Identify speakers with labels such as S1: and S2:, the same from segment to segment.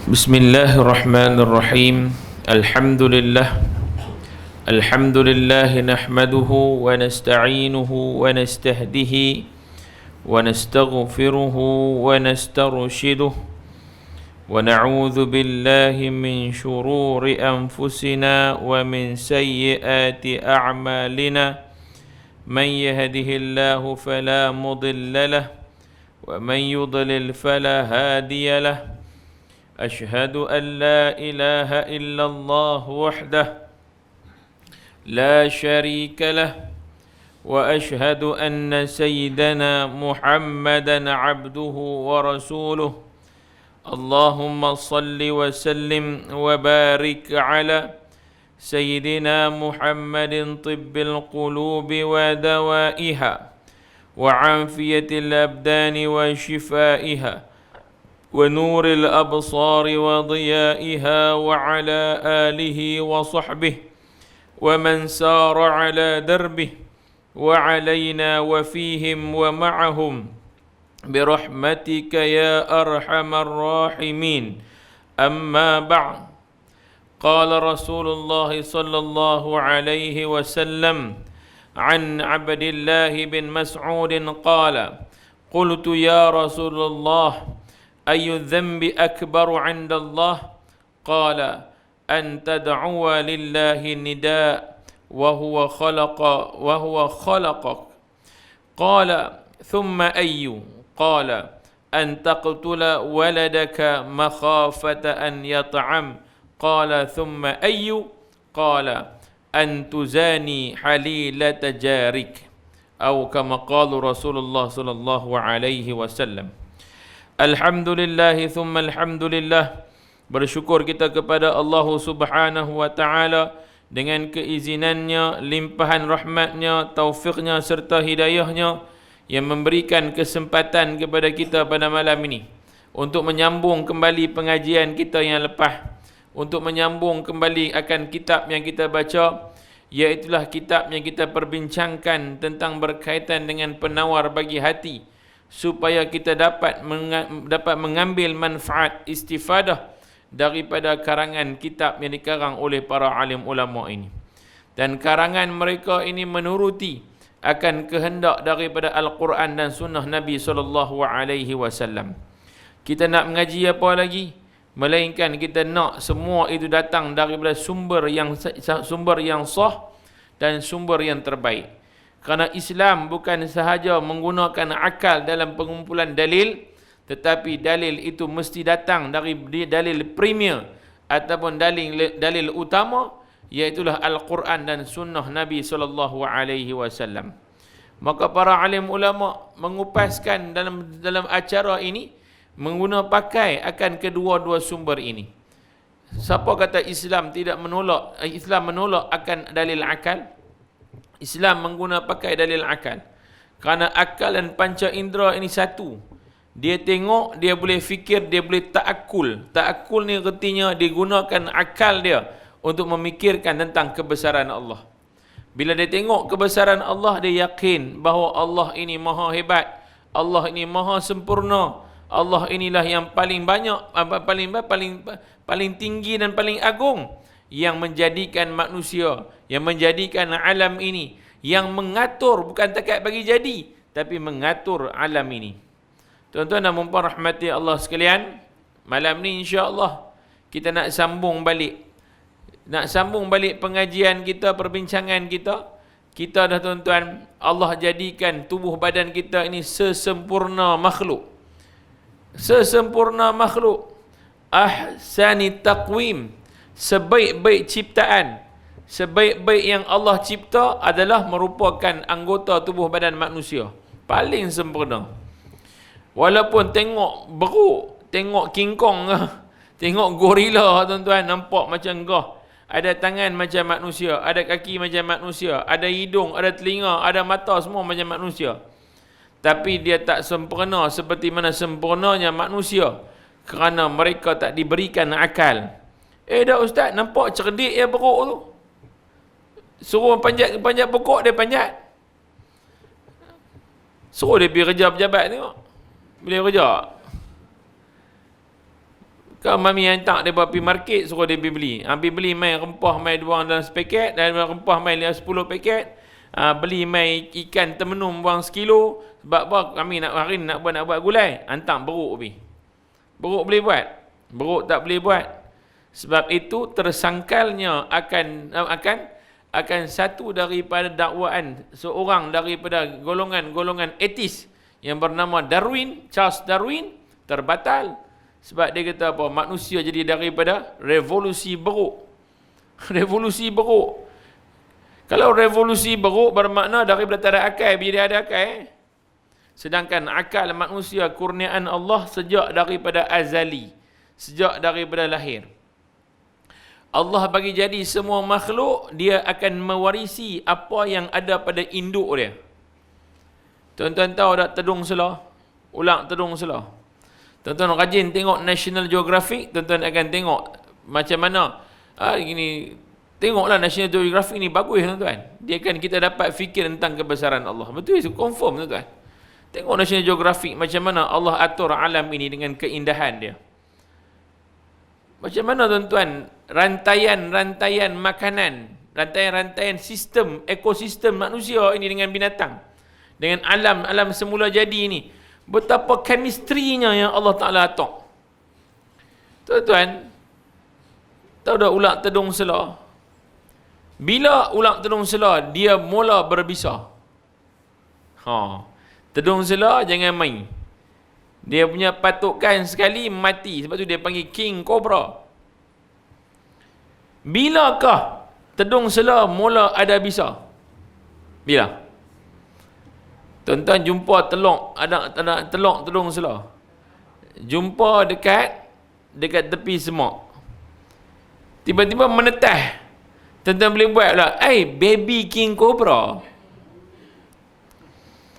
S1: Bismillahirrahmanirrahim. Alhamdulillah nahmaduhu wa nasta'inuhu wa nastahdihi wa nastaghfiruhu wa nastarshiduh wa na'udzu billahi min shururi anfusina wa min sayyiati a'malina. Man yahdihillahu fala mudilla lahu wa man yudlil fala hadiya lahu. أشهد أن لا إله إلا الله وحده لا شريك له وأشهد أن سيدنا محمدا عبده ورسوله. اللهم صل وسلم وبارك على سيدنا محمد طب القلوب ودوائها وعافية الأبدان وشفائها ونور الأبصار وضيائها وعلى آله وصحبه ومن سار على دربه وعلينا وفيهم ومعهم برحمتك يا أرحم الراحمين. أما بعد، قال رسول الله صلى الله عليه وسلم عن عبد الله بن مسعود قال: قلت يا رسول الله أي الذنب أكبر عند الله؟ قال: أن تدعو لله النداء وهو خلقك. قال: ثم أي؟ قال: أن تقتل ولدك مخافة أن يطعم. قال: ثم أي؟ قال: أن تزاني حليلة جارك، أو كما قال رسول الله صلى الله عليه وسلم. Alhamdulillah, thumma alhamdulillah. Bersyukur kita kepada Allah Subhanahu wa taala dengan keizinannya, limpahan rahmatnya, taufiknya serta hidayahnya yang memberikan kesempatan kepada kita pada malam ini untuk menyambung kembali pengajian kita yang lepas, untuk menyambung kembali akan kitab yang kita baca, iaitulah kitab yang kita perbincangkan tentang berkaitan dengan penawar bagi hati, supaya kita dapat mengambil manfaat istifadah daripada karangan kitab yang dikarang oleh para alim ulama ini. Dan karangan mereka ini menuruti akan kehendak daripada Al-Quran dan sunnah Nabi SAW. Kita nak mengaji apa lagi? Melainkan kita nak semua itu datang daripada sumber yang sah dan sumber yang terbaik. Kerana Islam bukan sahaja menggunakan akal dalam pengumpulan dalil, tetapi dalil itu mesti datang dari dalil premier ataupun dalil utama, iaitulah Al-Quran dan sunnah Nabi SAW. Maka para alim ulama mengupaskan dalam acara ini mengguna pakai akan kedua-dua sumber ini. Siapa kata Islam menolak akan dalil akal? Islam pakai dalil akal. Kerana akal dan panca indera ini satu. Dia tengok, dia boleh fikir, dia boleh ta'akul. Ta'akul ni artinya dia gunakan akal dia untuk memikirkan tentang kebesaran Allah. Bila dia tengok kebesaran Allah, dia yakin bahawa Allah ini maha hebat, Allah ini maha sempurna, Allah inilah yang paling banyak, paling tinggi dan paling agung, yang menjadikan manusia, yang menjadikan alam ini, yang mengatur, bukan takat bagi jadi, tapi mengatur alam ini. Tuan-tuan dan puan-puan rahmati Allah sekalian, malam ni insya-Allah kita nak sambung balik pengajian kita, perbincangan kita. Kita dah, tuan-tuan, Allah jadikan tubuh badan kita ini sesempurna makhluk. Sesempurna makhluk. Ahsani taqwim. Sebaik-baik ciptaan, sebaik-baik yang Allah cipta adalah merupakan anggota tubuh badan manusia. Paling sempurna. Walaupun tengok beruk, tengok King Kong, tengok gorila, tuan-tuan, nampak macam gah. Ada tangan macam manusia, ada kaki macam manusia, ada hidung, ada telinga, ada mata, semua macam manusia. Tapi dia tak sempurna seperti mana sempurnanya manusia, kerana mereka tak diberikan akal. Dah ustaz, nampak cerdik ya beruk tu. Suruh panjat pokok, dia panjat. Suruh dia pergi kerja pejabat tengok. Boleh kerja. Kalau mami hantar dia pergi market, suruh dia pergi beli. Pergi beli mai rempah mai 2 orang dalam sepaket, dan rempah mai 10 paket. Beli mai ikan termenum buang 1 kilo. Sebab apa? Kami hari ni nak buat gulai. Hantar beruk pergi. Beruk boleh buat? Beruk tak boleh buat. Sebab itu tersangkalnya akan satu daripada dakwaan seorang daripada golongan etis yang bernama Darwin, Charles Darwin, terbatal. Sebab dia kata apa? Manusia jadi daripada revolusi beruk. Revolusi beruk. Kalau revolusi beruk bermakna daripada tak ada akal, bila ada akal. Sedangkan akal manusia kurniaan Allah sejak daripada azali. Sejak daripada lahir. Allah bagi jadi semua makhluk, dia akan mewarisi apa yang ada pada induk dia. Tuan-tuan tahu tak tedung selah? Ulang tedung selah. Tuan-tuan rajin tengok National Geographic, tuan-tuan akan tengok macam mana gini. Tengoklah National Geographic ni bagus tuan-tuan. Dia akan kita dapat fikir tentang kebesaran Allah. Betul itu, confirm tuan-tuan. Tengok National Geographic macam mana Allah atur alam ini dengan keindahan dia. Macam mana tuan-tuan rantaian-rantaian makanan, rantaian-rantaian sistem, ekosistem manusia ini dengan binatang, dengan alam semula jadi ini. Betapa kemistrinya yang Allah Ta'ala atur. Tuan-tuan, tahu dah ulat tedung selah? Bila ulat tedung selah, dia mula berbisa. Tedung selah jangan main. Dia punya patukan sekali mati. Sebab tu dia panggil King Cobra. Bilakah tedung selah mula ada bisa? Bila? Tuan-tuan jumpa telok, ada telok tedung selah. Jumpa dekat tepi semak. Tiba-tiba menetah. Tuan-tuan boleh buat lah, baby King Cobra.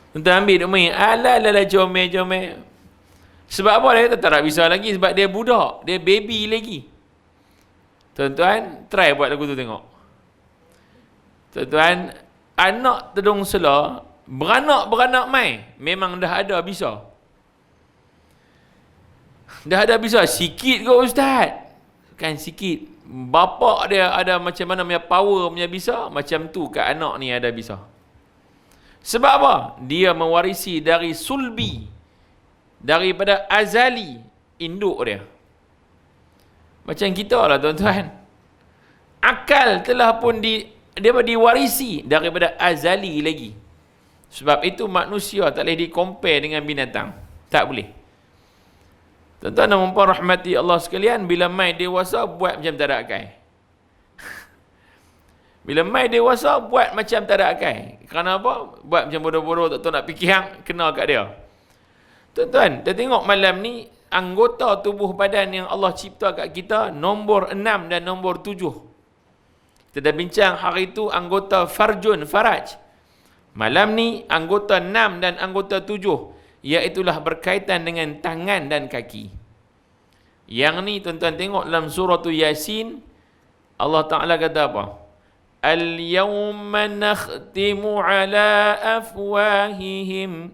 S1: Tuan-tuan ambil duk main, alah comel. Sebab apa dia kata tak nak bisa lagi? Sebab dia budak, dia baby lagi. Tuan-tuan, try buat lagu tu tengok. Tuan-tuan, anak tedung selah, beranak mai, memang dah ada bisa. Dah ada bisa, sikit ke ustaz? Kan sikit. Bapak dia ada macam mana punya power punya bisa, macam tu kat anak ni ada bisa. Sebab apa? Dia mewarisi dari sulbi, daripada azali induk dia. Macam kita lah tuan-tuan. Akal telah pun dia diwarisi daripada azali lagi. Sebab itu manusia tak boleh di-compare dengan binatang. Tak boleh. Tuan-tuan dan puan rahmati Allah sekalian, bila mai dewasa buat macam tak ada akal. Bila mai dewasa buat macam tak ada akal. Kerana apa? Buat macam bodoh-bodoh, tak tahu nak fikir hang, kena kat dia. Tuan-tuan, kita tengok malam ni anggota tubuh badan yang Allah cipta kat kita nombor 6 dan nombor 7. Kita dah bincang hari itu anggota faraj. Malam ni anggota 6 dan anggota 7, iaitulah berkaitan dengan tangan dan kaki. Yang ni tuan-tuan tengok dalam surah Yasin, Allah Ta'ala kata apa? Al-yawma nakhtimu ala afwahihim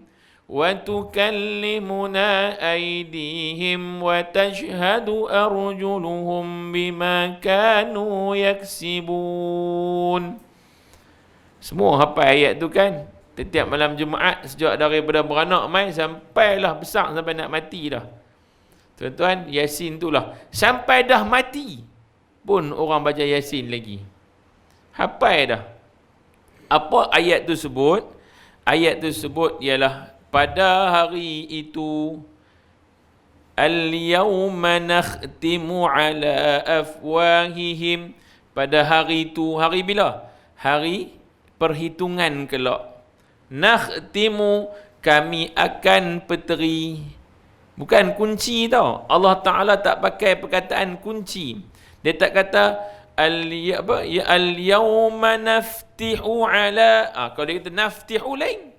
S1: wa tukallimuna aydihim wa tashhadu arjuluhum bima kanu yaksibun. Semua hafal ayat tu kan? Setiap malam Jumaat, sejak daripada beranak mai sampailah besar sampai nak mati dah. Tuan-tuan, Yasin tu lah. Sampai dah mati pun orang baca Yasin lagi. Hafal dah. Apa ayat tu sebut? Ayat tu sebut ialah pada hari itu al-yawma nakhtimu ala afwahihim. Pada hari itu, hari bila? Hari perhitungan kelak. Nakhtimu, kami akan peteri. Bukan kunci tau. Allah Ta'ala tak pakai perkataan kunci. Dia tak kata al-yawma naftihu ala. Kalau dia kata naftihu lain.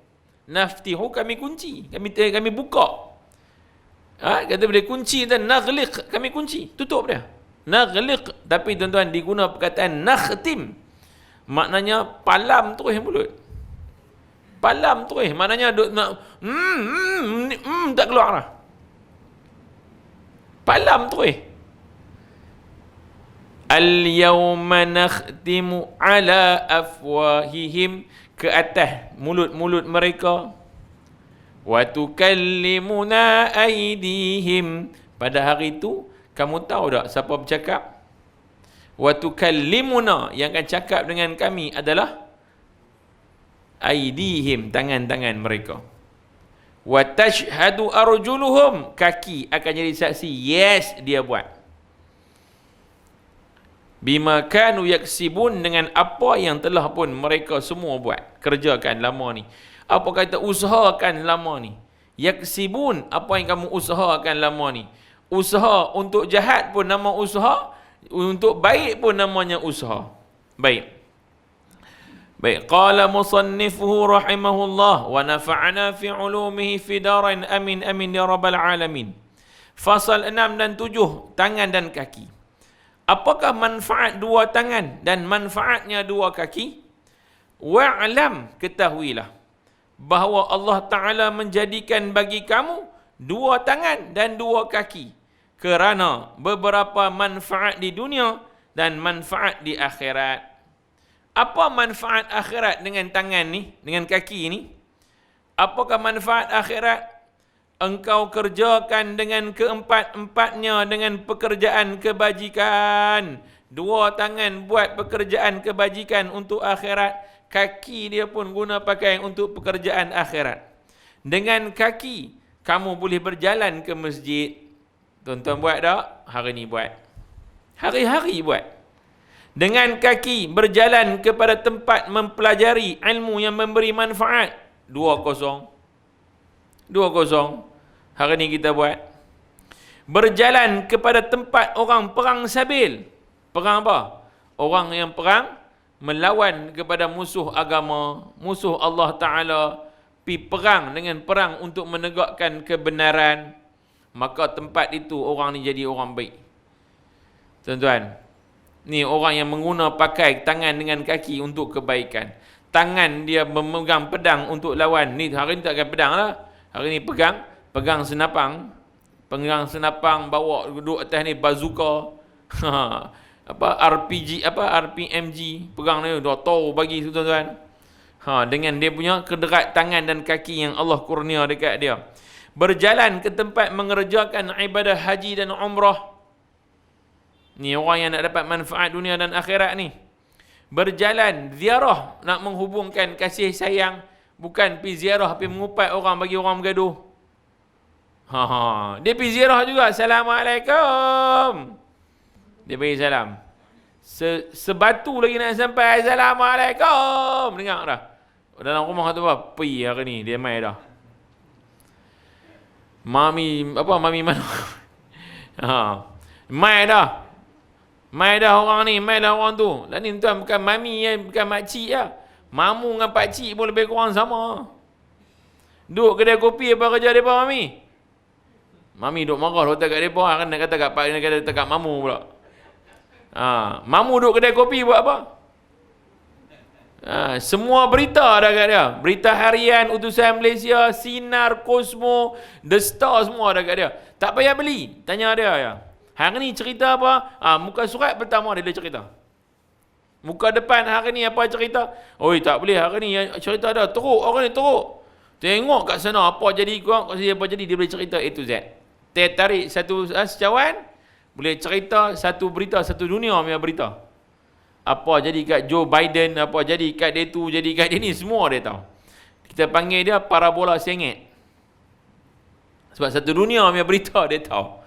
S1: Naftihu kami kunci. Kami buka. Kata dia kunci dan naghliq, kami kunci. Tutup dia. Naghliq. Tapi tuan-tuan diguna perkataan nakhtim. Maknanya palam terus mulut. Palam terus. Maknanya nak tak keluar lah. Palam terus. Al-yawma nakhtimu ala afwahihim, ke atas mulut-mulut mereka. Wa tukallimuna aydihim, pada hari itu kamu tahu tak siapa bercakap? Wa tukallimuna, yang akan cakap dengan kami adalah aydihim, tangan-tangan mereka. Wa tashhadu arjuluhum, kaki akan jadi saksi, yes dia buat. Bima kanu yaksibun, dengan apa yang telah pun mereka semua buat, kerjakan lama ni. Apa kata usahakan lama ni? Yaksibun, apa yang kamu usahakan lama ni. Usaha untuk jahat pun nama usaha, untuk baik pun namanya usaha. Baik. Qala musannifuhu rahimahullah wa nafa'ana fi ulumihi fi darin amin ya rabbal alamin. Fasal 6 dan 7, tangan dan kaki. Apakah manfaat dua tangan dan manfaatnya dua kaki? Wa'lam, ketahuilah bahawa Allah Ta'ala menjadikan bagi kamu dua tangan dan dua kaki kerana beberapa manfaat di dunia dan manfaat di akhirat. Apa manfaat akhirat dengan tangan ni, dengan kaki ni? Apakah manfaat akhirat? Engkau kerjakan dengan keempat-empatnya dengan pekerjaan kebajikan. Dua tangan buat pekerjaan kebajikan untuk akhirat. Kaki dia pun guna pakai untuk pekerjaan akhirat. Dengan kaki, kamu boleh berjalan ke masjid. Tuan-tuan buat tak? Hari ni buat. Hari-hari buat. Dengan kaki, berjalan kepada tempat mempelajari ilmu yang memberi manfaat. 2-0. Hari ni kita buat. Berjalan kepada tempat orang perang sabil. Perang apa? Orang yang perang melawan kepada musuh agama, musuh Allah Ta'ala, pi perang dengan perang untuk menegakkan kebenaran. Maka tempat itu orang ni jadi orang baik. Tuan-tuan, ni orang yang mengguna pakai tangan dengan kaki untuk kebaikan. Tangan dia memegang pedang untuk lawan. Ni hari ni takkan pedang lah. Hari ni pegang senapang. Pegang senapang, bawa duduk atas ni bazooka. RPMG, pegang ni dah tahu bagi tuan-tuan. Dengan dia punya kederat tangan dan kaki yang Allah kurnia dekat dia. Berjalan ke tempat mengerjakan ibadah haji dan umrah. Ni orang yang nak dapat manfaat dunia dan akhirat ni. Berjalan ziarah, nak menghubungkan kasih sayang, bukan pergi ziarah pergi mengupat orang bagi orang bergaduh. Dia pergi ziarah juga, Assalamualaikum. Dia bagi salam. Sebatu lagi nak sampai, Assalamualaikum. Dengar dah. Dalam rumah tu apa? Pergi hari ni, dia mai dah. Mami mana? Mai dah orang ni, mai dah orang tu. Lah ni tuan bukan mami, bukan makcik lah. Mamu dengan pakcik pun lebih kurang sama. Duduk kedai kopi apa kerja mereka mami? Mami duduk marah letak kat mereka, kan nak kata kat pak, nak kata kat mamu pula. Mamu duduk kedai kopi buat apa? Semua berita dah kat dia. Berita harian, Utusan Malaysia, Sinar, Cosmo, The Star, semua dah kat dia. Tak payah beli, tanya dia ya. Hari ni cerita apa? Muka surat pertama dia cerita. Muka depan hari ni apa cerita? Oi, tak boleh hari ni cerita dah. Teruk, orang ni teruk. Tengok kat sana apa jadi korang, apa jadi, dia boleh cerita A to Z. Tarik satu sejauhan, boleh cerita satu berita, satu dunia punya berita. Apa jadi kat Joe Biden, apa jadi kat dia tu, jadi kat dia ni, semua dia tahu. Kita panggil dia parabola sengit. Sebab satu dunia punya berita dia tahu.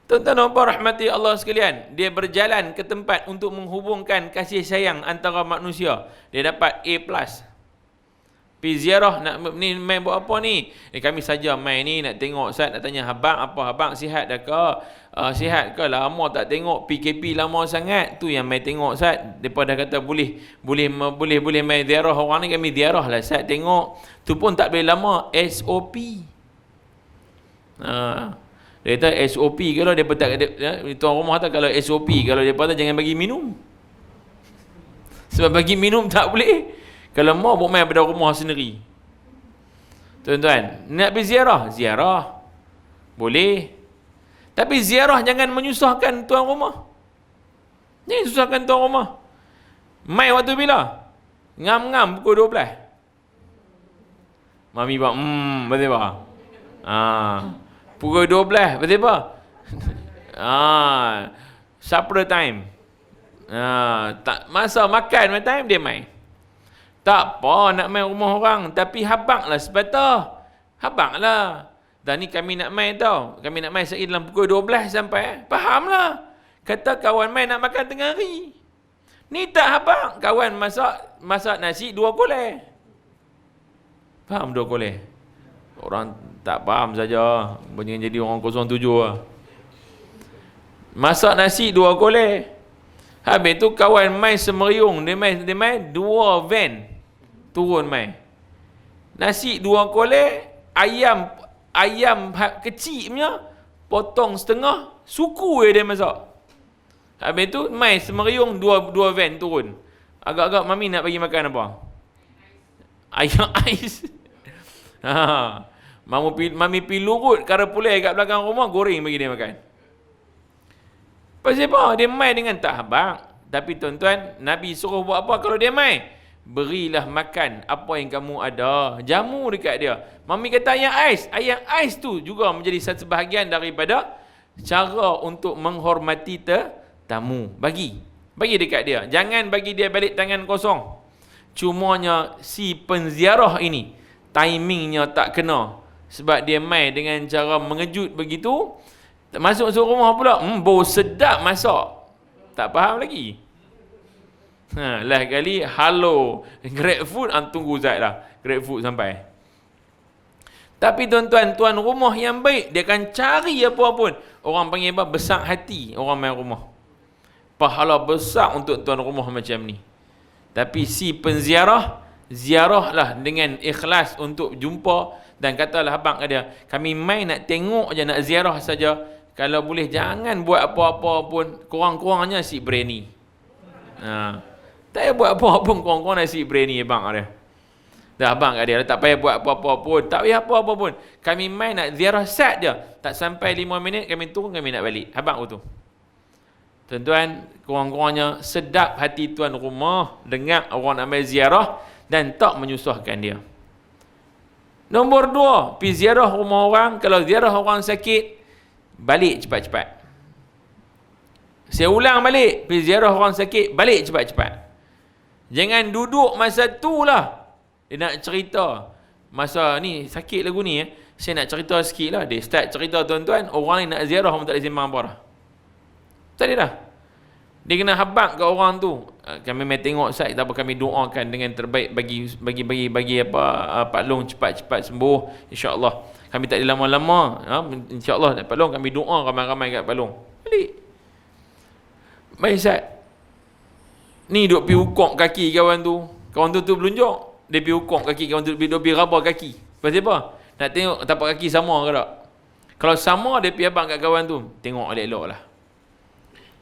S1: Tuan-tuan dan puan rahmati Allah sekalian, dia berjalan ke tempat untuk menghubungkan kasih sayang antara manusia. Dia dapat A+. Pergi ziarah, nak ni main buat apa ni? Kami saja main ni nak tengok Ustaz, nak tanya abang apa, abang sihat dah ke? Sihat ke? Lama tak tengok, PKP lama sangat. Tu yang main tengok Ustaz. Depa dah kata boleh main ziarah orang ni, kami ziarah lah Ustaz, tengok. Tu pun tak boleh lama, SOP. Dia kata SOP kalau dia tak, tuan rumah kata kalau SOP, kalau dia kata jangan bagi minum. Sebab bagi minum tak boleh. Kalau mau buat main pada rumah sendiri. Tuan-tuan, nak pergi ziarah? Ziarah. Boleh. Tapi ziarah jangan menyusahkan tuan rumah. Jangan susahkan tuan rumah. Mai waktu bila? Ngam-ngam pukul 12. Mami buat, betul apa? Pukul 12, betul apa? Supper time. Tak masa makan time dia main. Tak apa nak main rumah orang, tapi habaqlah sepatah. Habaqlah. Dan ni kami nak main tau. Kami nak main sehari dalam pukul 12 sampai. Fahamlah. Kata kawan main nak makan tengah hari. Ni tak habaq. Kawan masak nasi 2 koleh. Faham 2 koleh? Orang tak faham saja. Banyak jadi orang 07 lah. Masak nasi 2 koleh. Habis tu kawan main semeriung. Dia main 2 van. Turun main. Nasi 2 koleh. Ayam kecil punya. Potong setengah. Suku dia masak. Habis tu main semeriung 2 van turun. Agak-agak mami nak bagi makan apa? Ayam ais. Mami pi lurut kara pulai kat belakang rumah, goreng bagi dia makan. Pasal apa? Dia main dengan tak habaq. Tapi tuan-tuan, Nabi suruh buat apa kalau dia main? Berilah makan apa yang kamu ada. Jamu dekat dia. Mami kata ayam ais. Ayam ais tu juga menjadi satu bahagian daripada cara untuk menghormati tamu. Bagi dekat dia. Jangan bagi dia balik tangan kosong. Cumanya si penziarah ini timingnya tak kena. Sebab dia main dengan cara mengejut begitu. Masuk rumah pula, bau sedap masak. Tak faham lagi. Lah kali halo GrabFood, tunggu Zat lah GrabFood sampai. Tapi tuan-tuan, tuan rumah yang baik, dia akan cari apa pun. Orang panggil apa? Besar hati orang main rumah. Pahala besar untuk tuan rumah macam ni. Tapi si penziarah, ziarahlah dengan ikhlas untuk jumpa. Dan katalah abang kat dia, kami main nak tengok je, nak ziarah saja. Kalau boleh jangan buat apa-apa pun. Kurang-kurangnya nasi biryani. Tak payah buat apa-apa pun, kurang-kurang nasi biryani abang dia. Dah abang kat dia, tak payah buat apa-apa pun. Tak payah apa-apa pun. Kami main nak ziarah sat je. Tak sampai 5 minit kami turun, kami nak balik. Abang tu. Tuan-tuan, kurang-kurangnya sedap hati tuan rumah dengar orang nak main ziarah dan tak menyusahkan dia. Nombor 2, pergi ziarah rumah orang. Kalau ziarah orang sakit, balik cepat-cepat. Saya ulang balik, pergi ziarah orang sakit, balik cepat-cepat. Jangan duduk masa tu lah. Dia nak cerita. Masa ni, sakit lagu ni, saya nak cerita sikit lah. Dia start cerita tuan-tuan, orang ni nak ziarah pun tak ada sembang apa dah. Tak ada dah. Dia kena habaq ke orang tu. Kami mai tengok sat, tak apa, kami doakan dengan terbaik bagi apa Pak Long cepat-cepat sembuh, insya-Allah. Kami tak ada lama-lama, insya-Allah Pak Long, kami doa ramai-ramai kat Pak Long. Balik. Baik sat. Ni duk pi ukok kaki kawan tu. Kawan tu berlunjuk. Dia pi ukok kaki kawan tu, duk pi raba kaki. Pasal apa? Nak tengok tapak kaki sama ke tak? Kalau sama, dia pi abang kat kawan tu, tengok elok-elok lah.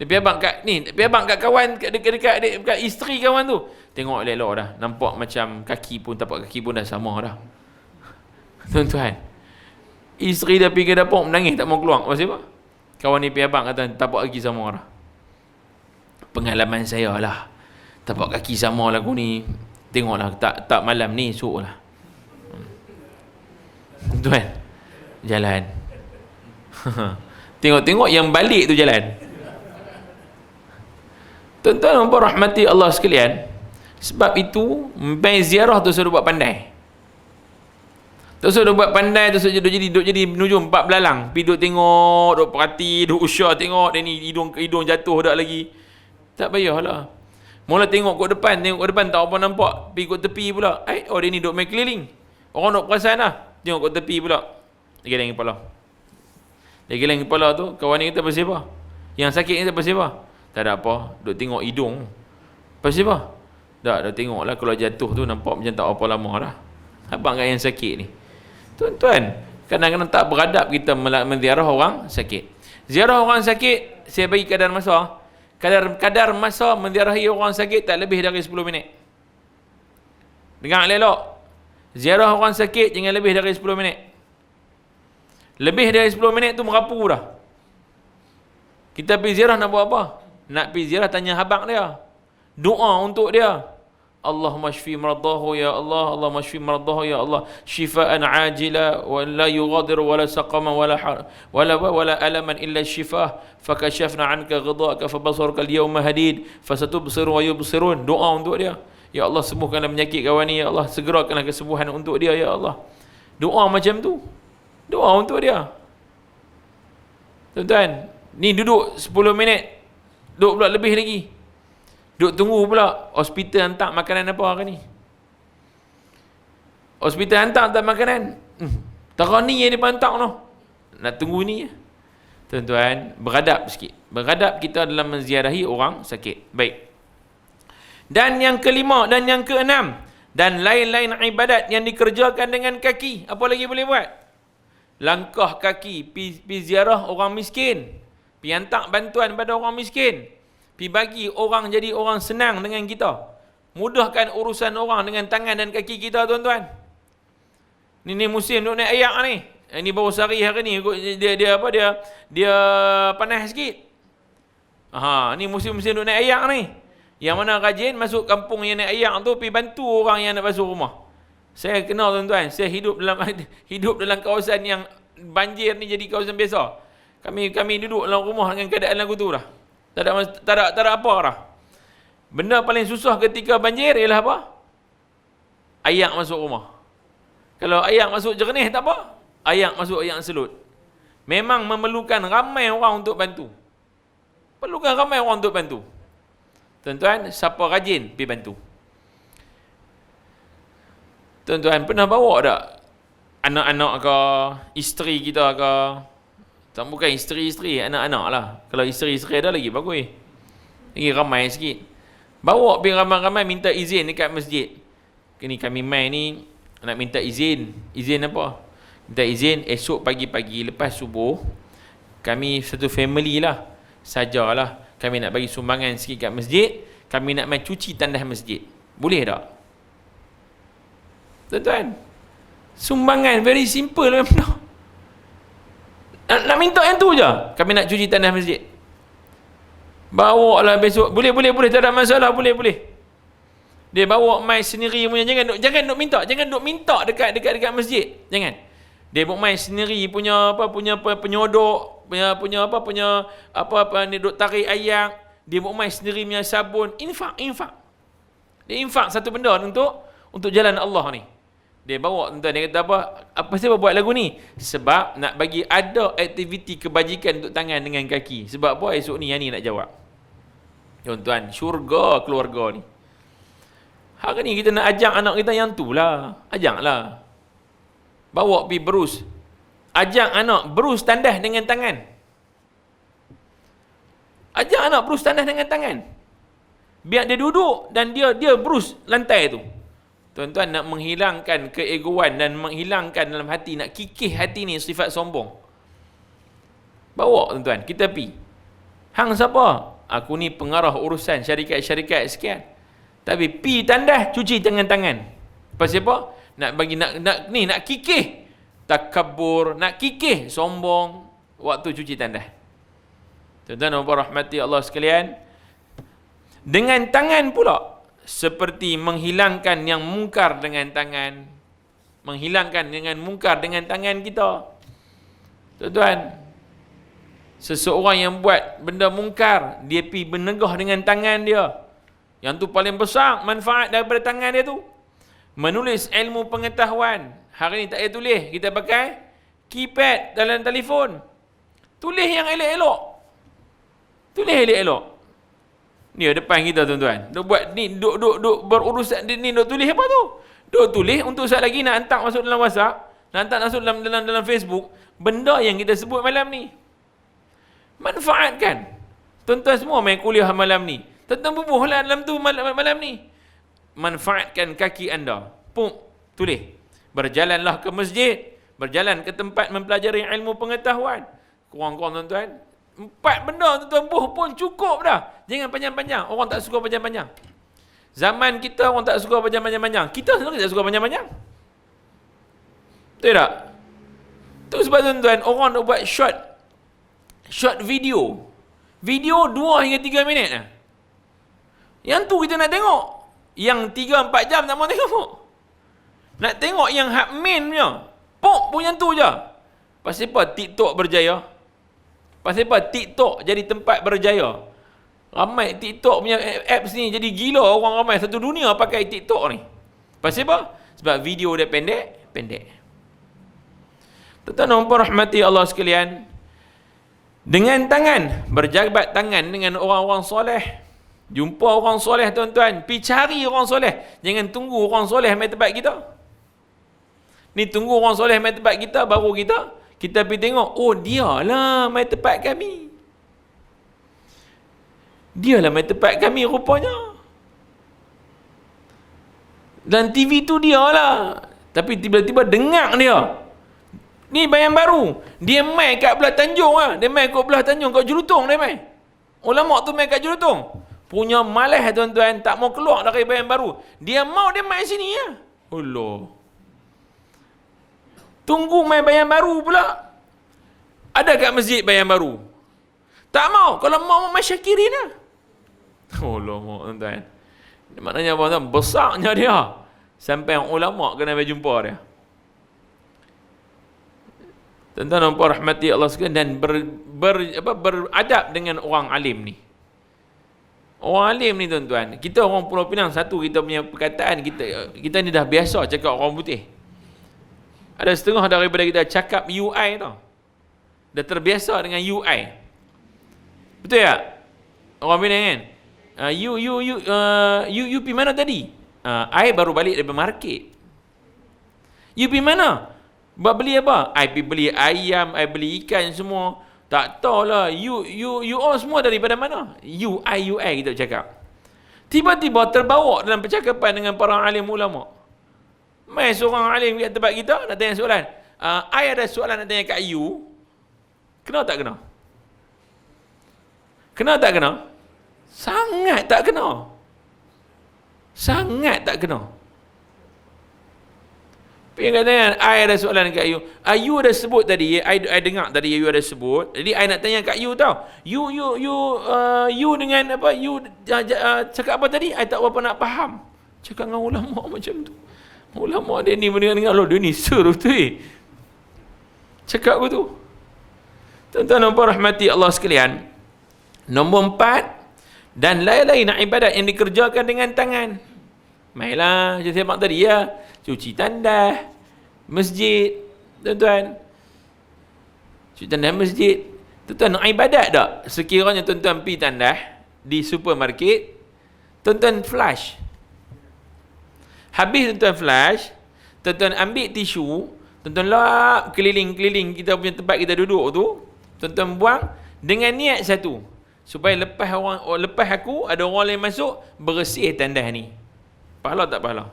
S1: Dia pergi abang kat ni, pergi abang kat kawan, dekat isteri kawan tu. Tengok elok-elok dah. Nampak macam kaki pun, tapak kaki pun dah sama dah. Tuan-tuan, isteri dah pergi ke dapur, menangis tak mau keluar. Pasal apa? Kawan ni pergi abang kata, tapak kaki sama dah. Pengalaman saya lah. Tapak kaki sama lagu ni. Tengoklah, tak malam ni, esok lah. Tuan, jalan. Tengok-tengok yang balik tu jalan. Tuan-tuan rahmati Allah sekalian, sebab itu main ziarah tu suruh buat pandai. Tu suruh buat pandai, tu suruh jadi menuju 4 belalang. Pergi duk tengok, duk perhati, duk usah tengok dia ni hidung jatuh dak lagi. Tak payahlah. Mula tengok kat depan tak apa nampak, pergi kat tepi pula. Dia ni duk main keliling. Orang duk perasan lah. Tengok kat tepi pula. Dia geleng kepala. Dia geleng kepala tu, kawan ni kata pasal apa? Yang sakit ni kata pasal apa? Tak ada apa, duk tengok hidung. Pasal apa? Dah tengok lah, kalau jatuh tu nampak macam tak apa lama dah. Abang kat yang sakit ni. Tuan-tuan, kadang-kadang tak beradab kita menziarah orang sakit. Ziarah orang sakit, saya bagi kadar masa. Kadar masa menziarahi orang sakit tak lebih dari 10 minit. Dengar elok. Ziarah orang sakit jangan lebih dari 10 minit. Lebih dari 10 minit tu merapu dah. Kita pergi ziarah nak buat apa? Nak pergi ziarah tanya habaq dia. Doa untuk dia. Allahumma shfi maradahu ya Allah, Allahumma shfi maradahu ya Allah, shifaan ajila wa la yughadiru wala saqama wala alaman illa shifah, fakashafna anka ghidaka fabasaruka al-yawma hadid fasatubsiru wa yubsirun. Doa untuk dia. Ya Allah, sembuhkanlah penyakit kawan ni ya Allah, segerakanlah kesembuhan untuk dia ya Allah. Doa macam tu. Doa untuk dia. Tuan-tuan, ni duduk 10 minit, duduk pula lebih lagi. Duk tunggu pula hospital hantar makanan apa hari ni. Hospital hantar makanan. Tara ni yang dia hantar noh. Nak tunggu ni. Tuan-tuan, beradab sikit. Beradab kita dalam menziarahi orang sakit. Baik. Dan yang kelima dan yang keenam, dan lain-lain ibadat yang dikerjakan dengan kaki. Apa lagi boleh buat? Langkah kaki, pi ziarah orang miskin. Pi hantar bantuan pada orang miskin. Pi bagi orang jadi orang senang dengan kita. Mudahkan urusan orang dengan tangan dan kaki kita, tuan-tuan. Ni musim duk naik ayak ni. Ini baru sehari hari ni dia panas sikit. Ni musim-musim duk naik ayak ni. Yang mana rajin masuk kampung yang naik ayak tu pi bantu orang yang nak basuh rumah. Saya kenal, tuan-tuan. Saya hidup dalam kawasan yang banjir ni jadi kawasan biasa. Kami duduk dalam rumah dengan keadaan lagu tu dah. Tak ada apa dah. Benda paling susah ketika banjir ialah apa? Ayak masuk rumah. Kalau ayak masuk jernih tak apa. Ayak masuk ayak selut. Memang memerlukan ramai orang untuk bantu. Perlukan ramai orang untuk bantu. Tuan-tuan, siapa rajin pergi bantu? Tuan-tuan, pernah bawa tak anak-anak ke, isteri kita ke? Tak, bukan isteri-isteri, anak-anak lah. Kalau isteri-isteri ada lagi bagus. Lagi ramai sikit. Bawa pergi ramai-ramai minta izin dekat masjid. Ini kami mai ni nak minta izin. Izin apa? Minta izin esok pagi-pagi lepas subuh. Kami satu family lah. Sajalah. Kami nak bagi sumbangan sikit kat masjid. Kami nak main cuci tandas masjid. Boleh tak? Tuan-tuan, sumbangan very simple memang. Nak minta yang tu je. Kami nak cuci tandas masjid. Bawa lah besok. Boleh. Tak ada masalah. Boleh. Dia bawa mai sendiri punya. Jangan duk minta. Jangan duk minta dekat masjid. Jangan. Dia bawa mai sendiri punya penyodok. Punya ni duk tarik ayak. Dia bawa mai sendiri punya sabun. Infak. Dia infak satu benda untuk jalan Allah ni. Dia bawa, tuan-tuan, dia kata apa sebab buat lagu ni? Sebab nak bagi ada aktiviti kebajikan untuk tangan dengan kaki. Sebab apa? Esok ni yang ni nak jawab. Tuan-tuan, syurga keluarga ni. Hari ni kita nak ajak anak kita yang tu lah. Ajaklah. Bawa pergi berus. Ajak anak berus tandas dengan tangan. Ajak anak berus tandas dengan tangan. Biar dia duduk dan dia berus lantai tu. Tuan-tuan, nak menghilangkan keegoan dan menghilangkan dalam hati, nak kikih hati ni sifat sombong. Bawa, tuan-tuan, kita pi. Hang siapa? Aku ni pengarah urusan syarikat-syarikat sekian. Tapi pi tandas, cuci tangan-tangan. Pasal apa? Nak kikih takabur, nak kikih sombong waktu cuci tandas. Tuan-tuan, rahmati Allah sekalian. Dengan tangan pula, seperti menghilangkan yang mungkar dengan tangan. Menghilangkan dengan mungkar dengan tangan kita. Tuan-tuan, seseorang yang buat benda mungkar, dia pergi menegah dengan tangan dia. Yang tu paling besar manfaat daripada tangan dia tu. Menulis ilmu pengetahuan. Hari ni tak payah tulis, kita pakai keypad dalam telefon. Tulis yang elok-elok. Tulis elok-elok. Ni depan kita, tuan-tuan. Duk buat ni, duk berurusan ni, duk tulis apa tu? Duk tulis untuk saat lagi nak hantar masuk dalam WhatsApp, nak hantar masuk dalam Facebook, benda yang kita sebut malam ni. Manfaatkan. Tuan-tuan semua main kuliah malam ni. Tuan-tuan bubuhlah dalam tu malam ni. Manfaatkan kaki anda. Tulis. Berjalanlah ke masjid, berjalan ke tempat mempelajari ilmu pengetahuan. Kurang-kurang, tuan-tuan, 4 benda, tuan-tuan, pun cukup dah. Jangan panjang-panjang. Orang tak suka panjang-panjang. Zaman kita orang tak suka panjang-panjang. Kita sendiri tak suka panjang-panjang. Betul tak? Tu sebab, tuan-tuan, orang nak buat short video. Video 2 hingga 3 minit lah. Yang tu kita nak tengok. Yang 3-4 jam tak mau tengok. Nak tengok yang hak main punya. Pok pun yang tu je. Pasal apa TikTok berjaya? Pasal apa TikTok jadi tempat berjaya? Ramai TikTok punya apps ni jadi gila, orang ramai satu dunia pakai TikTok ni. Pasal apa? Sebab video dia pendek. Tuan-tuan dan puan rahmati Allah sekalian, dengan tangan, berjabat tangan dengan orang-orang soleh. Jumpa orang soleh tuan-tuan, pergi cari orang soleh. Jangan tunggu orang soleh mai tempat kita. Ni tunggu orang soleh mai tempat kita, baru kita pergi tengok, oh dialah mai tempat kami. Dialah mai tempat kami rupanya. Dan TV tu dialah. Tapi tiba-tiba dengar dia. Ni bayan baru. Dia mai kat belah Tanjung lah. Dia mai kat belah Tanjung, kat Jelutong dia mai. Ulama tu mai kat Jelutong. Punya malas tuan-tuan, tak mau keluar dari bayan baru. Dia mai sini ya. Allah. Tunggu mai bayan baru pula. Ada kat masjid bayan baru. Tak mau. Kalau mau mai Syakirin lah. Allah tuan-tuan. Maknanya apa tuan? Besarnya dia. Sampai yang ulama kena berjumpa dia. Tuan-tuan dan puan rahmati Allah sekalian, dan beradab dengan orang alim ni. Orang alim ni tuan-tuan, kita orang Pulau Pinang, satu kita punya perkataan, kita ni dah biasa cakap orang putih. Ada setengah daripada kita cakap UI tau. Dah terbiasa dengan UI. Betul tak? Orang Pinang kan? You pergi mana tadi? I baru balik dari market. You pergi mana? Buat beli apa? I pergi beli ayam, I beli ikan semua. Tak tahulah. You all semua daripada mana? UI kita cakap. Tiba-tiba terbawa dalam percakapan dengan para alim ulama. Mai seorang alim kat tempat kita nak tanya soalan. I ada soalan nak tanya kat you. Kena tak kena? Kena tak kena? Sangat tak kena. Sangat tak kena. Pergi katanya, I ada soalan kat you. You ada sebut tadi, I dengar tadi you ada sebut. Jadi I nak tanya kat you tau. You dengan apa? You cakap apa tadi? I tak berapa nak faham. Cakap dengan ulama macam tu. Ulama dia ni mendengar loh, dia ni seru tu. Cakap begitu. Tuan-tuan dan puan rahmati Allah sekalian. Nombor 4, dan lain-lain ibadat yang dikerjakan dengan tangan. Mailah, macam saya mak tadi ya. Cuci tandas masjid, tuan-tuan. Cuci tandas masjid. Tuan-tuan, nak ibadat tak? Sekiranya tuan-tuan pergi tandas di supermarket, tuan-tuan flush. Habis tuan-tuan flush, tuan-tuan ambil tisu, tuan-tuan lap keliling-keliling kita punya tempat kita duduk tu, tuan-tuan buang dengan niat satu, supaya lepas aku ada orang lain masuk, bersih tandas ni. Pahala tak pahala?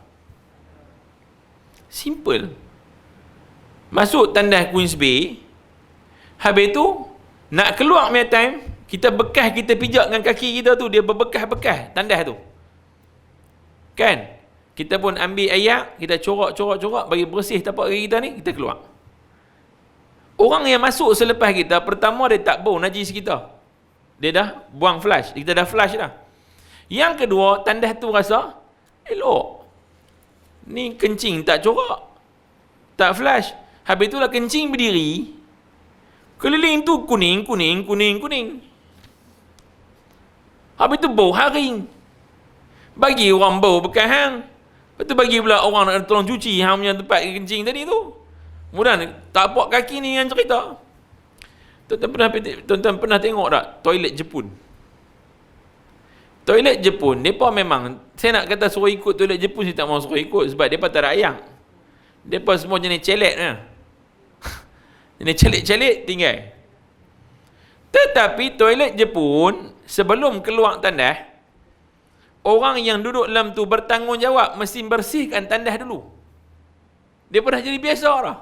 S1: Simple. Masuk tandas Queens Bay, habis tu nak keluar punya time, kita bekas kita pijak dengan kaki kita tu, dia berbekas-bekas tandas tu. Kan? Kita pun ambil air, kita corak bagi bersih tapak kaki kita ni, kita keluar. Orang yang masuk selepas kita, pertama dia tak bau najis kita. Dia dah buang flush, kita dah flush dah. Yang kedua, tandas tu rasa elok. Ni kencing tak corak, tak flush. Habis itulah kencing berdiri, keliling tu kuning. Habis tu bau haring. Bagi orang bau bekas hang. Lepas tu bagi pula orang nak tolong cuci hang punya tempat kencing tadi tu. Kemudian tapak kaki ni yang cerita. Tuan-tuan pernah tengok tak toilet Jepun? Toilet Jepun, mereka memang, saya nak kata suruh ikut toilet Jepun, saya tak mahu suruh ikut sebab mereka tak ada air. Mereka semua jenis celet lah. Jenis celet-celet tinggal. Tetapi toilet Jepun, sebelum keluar tandas, orang yang duduk dalam tu bertanggungjawab mesti bersihkan tandas dulu. Dia dah jadi biasa dah.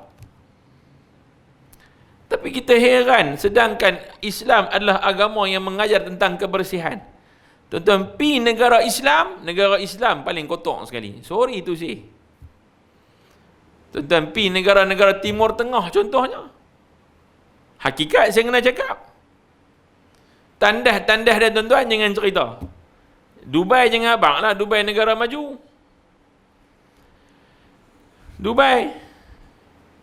S1: Tapi kita heran, sedangkan Islam adalah agama yang mengajar tentang kebersihan. Tuan-tuan, pergi negara Islam paling kotor sekali. Sorry tu sih. Tuan-tuan, pergi negara-negara Timur Tengah contohnya. Hakikat saya kena cakap. Tandas dia tuan-tuan, jangan cerita. Dubai jangan abang lah, Dubai negara maju. Dubai.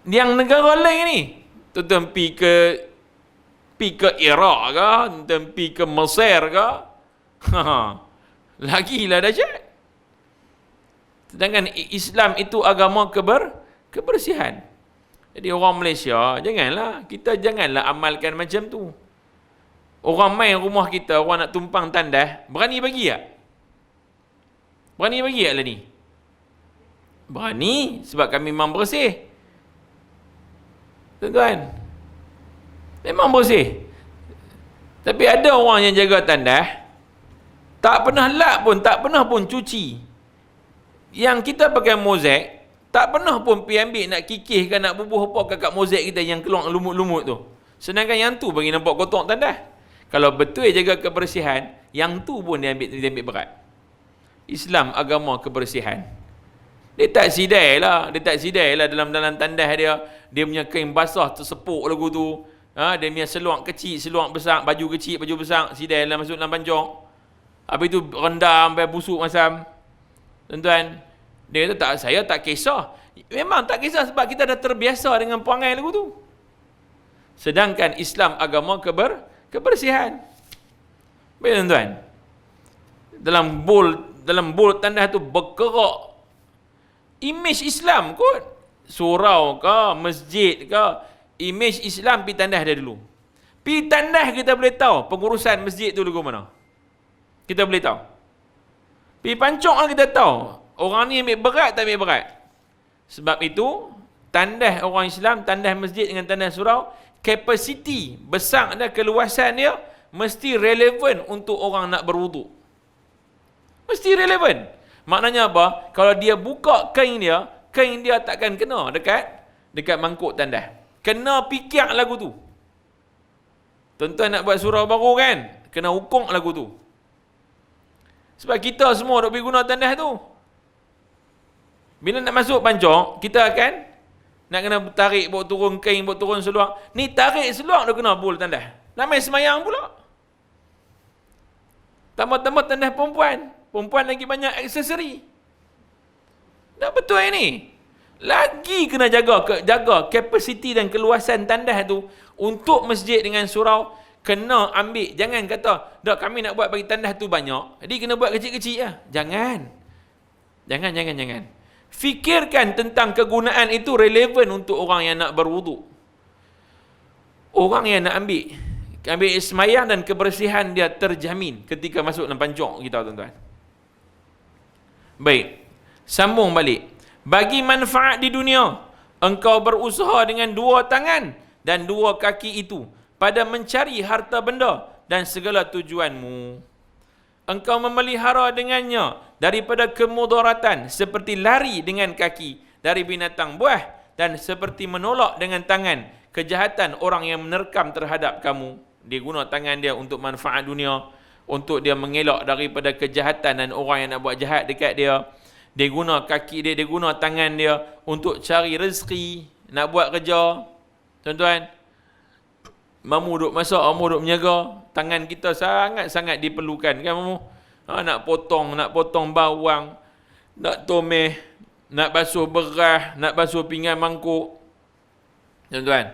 S1: Yang negara lain ni, tuan-tuan pi ke Iraq ke, tuan-tuan pi ke Mesir ke, lagilah dahsyat. Sedangkan Islam itu agama kebersihan. Jadi orang Malaysia, janganlah amalkan macam tu. Orang main rumah kita, orang nak tumpang tandas, berani bagi tak? Berani bagi tak lah ni? Berani, sebab kami memang bersih. Tuan-tuan, memang bersih. Tapi ada orang yang jaga tandas, tak pernah lap pun, tak pernah pun cuci. Yang kita pakai mozaik, tak pernah pun pergi ambil nak kikih ke nak bubuh apa kat mozaik kita yang keluar lumut-lumut tu. Sedangkan yang tu bagi nampak kotor tandas. Kalau betul jaga kebersihan, yang tu pun dia ambil berat. Islam agama kebersihan. Dia tak sidai lah dalam tandas dia. Dia punya kain basah tersepuk lagu tu. Dia punya seluar kecil, seluar besar, baju kecil, baju besar, sidai lah masuk dalam pancok. Habis tu rendam sampai busuk masam. Tuan-tuan, dia kata saya tak kisah. Memang tak kisah sebab kita dah terbiasa dengan perangai lagu tu. Sedangkan Islam agama kebersihan. Baik tuan-tuan. Dalam bowl tandas tu berkerak imej Islam kot. Surau ke, masjid ke, imej Islam pi tandas dia dulu. Pi tandas kita boleh tahu pengurusan masjid tu lagu mana. Kita boleh tahu. Pi pancok lah kita tahu orang ni ambil berat tak ambil berat. Sebab itu tandas orang Islam, tandas masjid dengan tandas surau, kapasiti besar dan keluasan dia mesti relevan untuk orang nak berwuduk. Mesti relevan. Maknanya apa? Kalau dia buka kain dia takkan kena dekat mangkuk tandas. Kena pikir lagu tu. Tuan-tuan nak buat surau baru kan? Kena hukum lagu tu. Sebab kita semua duk pergi guna tandas tu. Bila nak masuk pancok, kita akan nak kena tarik, bawa turun kain, bawa turun seluar. Ni tarik seluar dah kena bul tandas. Nak main semayang pula. Tambah-tambah tandas perempuan. Perempuan lagi banyak aksesori. Tak betul ini. Lagi kena jaga kapasiti dan keluasan tandas tu untuk masjid dengan surau. Kena ambil. Jangan kata, dah kami nak buat bagi tandas tu banyak, jadi kena buat kecil-kecil lah. Jangan. Fikirkan tentang kegunaan itu relevan untuk orang yang nak berwuduk. Orang yang nak ambil semayang dan kebersihan dia terjamin ketika masuk dalam pancok kita, tuan-tuan. Baik, sambung balik. Bagi manfaat di dunia, engkau berusaha dengan dua tangan dan dua kaki itu pada mencari harta benda dan segala tujuanmu. Engkau memelihara dengannya daripada kemudaratan seperti lari dengan kaki dari binatang buah dan seperti menolak dengan tangan kejahatan orang yang menerkam terhadap kamu. Dia guna tangan dia untuk manfaat dunia, untuk dia mengelak daripada kejahatan dan orang yang nak buat jahat dekat dia. Dia guna kaki dia guna tangan dia untuk cari rezeki, nak buat kerja. Tuan-tuan, mamu duk masak, mamu duk menjaga. Tangan kita sangat-sangat diperlukan kan mamu? Nak potong bawang, nak tomeh, nak basuh beras, nak basuh pinggan mangkuk. Tuan-tuan.